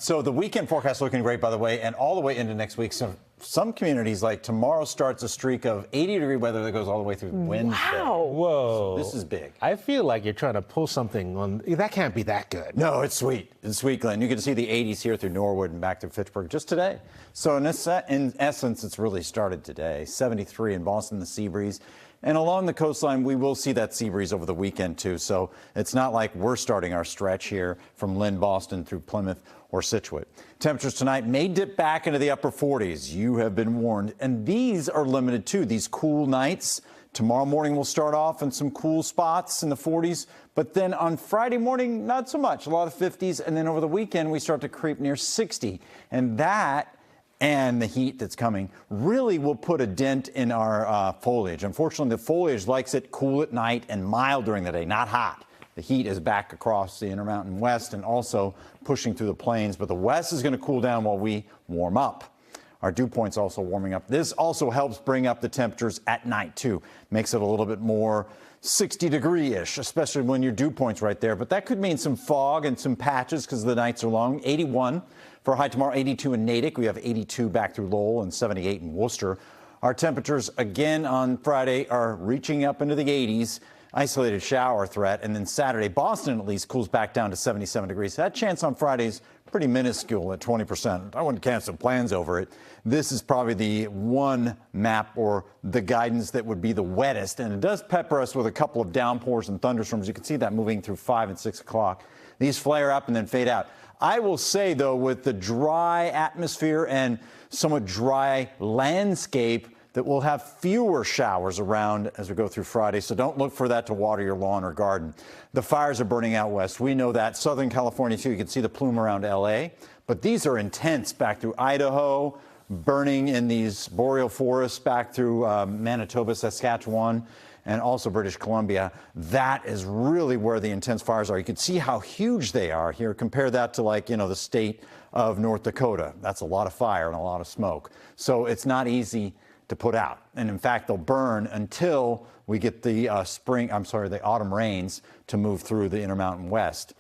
So the weekend forecast looking great, by the way, and all the way into next week. So some communities, like tomorrow, starts a streak of 80-degree weather that goes all the way through Wednesday. Wow. Whoa. So this is big. I feel like you're trying to pull something on. That can't be that good. No, it's sweet. It's sweet, Glenn. You can see the 80s here through Norwood and back to Fitchburg just today. So in essence, it's really started today. 73 in Boston, the sea breeze. And along the coastline, we will see that sea breeze over the weekend, too. So it's not like we're starting our stretch here from Lynn, Boston through Plymouth or Scituate. Temperatures tonight may dip back into the upper 40s. You have been warned. And these are limited, too, these cool nights. Tomorrow morning we'll start off in some cool spots in the 40s. But then on Friday morning, not so much. A lot of 50s. And then over the weekend, we start to creep near 60. And that and the heat that's coming really will put a dent in our foliage. Unfortunately, the foliage likes it cool at night and mild during the day, not hot. The heat is back across the Intermountain West and also pushing through the plains, but the west is going to cool down while we warm up. Our dew point's also warming up. This also helps bring up the temperatures at night, too. Makes it a little bit more 60-degree-ish, especially when your dew point's right there. But that could mean some fog and some patches because the nights are long. 81 for a high tomorrow, 82 in Natick. We have 82 back through Lowell and 78 in Worcester. Our temperatures again on Friday are reaching up into the 80s. Isolated shower threat. And then Saturday, Boston at least cools back down to 77 degrees. That chance on Friday is pretty minuscule at 20%. I wouldn't cancel plans over it. This is probably the one map or the guidance that would be the wettest. And it does pepper us with a couple of downpours and thunderstorms. You can see that moving through 5 and 6 o'clock. These flare up and then fade out. I will say, though, with the dry atmosphere and somewhat dry landscape, that we'll have fewer showers around as we go through Friday, so don't look for that to water your lawn or garden. The fires are burning out west. We know that. Southern California, too. You can see the plume around L.A., but these are intense back through Idaho, burning in these boreal forests back through Manitoba, Saskatchewan, and also British Columbia. That is really where the intense fires are. You can see how huge they are here. Compare that to, like, the state of North Dakota. That's a lot of fire and a lot of smoke. So it's not easy to put out. And in fact, they'll burn until we get the the autumn rains to move through the Intermountain West.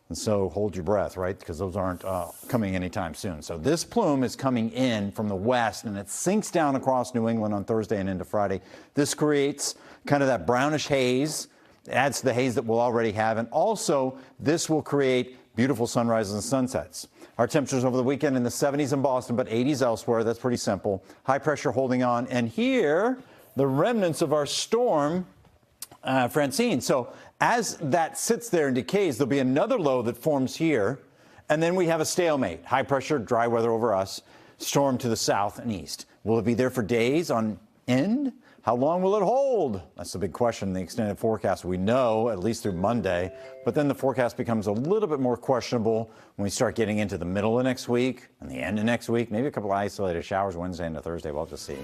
And so hold your breath, right? Because those aren't coming anytime soon. So this plume is coming in from the west and it sinks down across New England on Thursday and into Friday. This creates kind of that brownish haze. It adds to the haze that we'll already have. And also this will create beautiful sunrises and sunsets. Our temperatures over the weekend in the 70s in Boston, but 80s elsewhere. That's pretty simple. High pressure holding on. And here, the remnants of our storm, Francine. So as that sits there and decays, there'll be another low that forms here. And then we have a stalemate. High pressure, dry weather over us. Storm to the south and east. Will it be there for days on end? How long will it hold? That's the big question in the extended forecast. We know at least through Monday, but then the forecast becomes a little bit more questionable when we start getting into the middle of next week and the end of next week. Maybe a couple of isolated showers Wednesday into Thursday. We'll just see.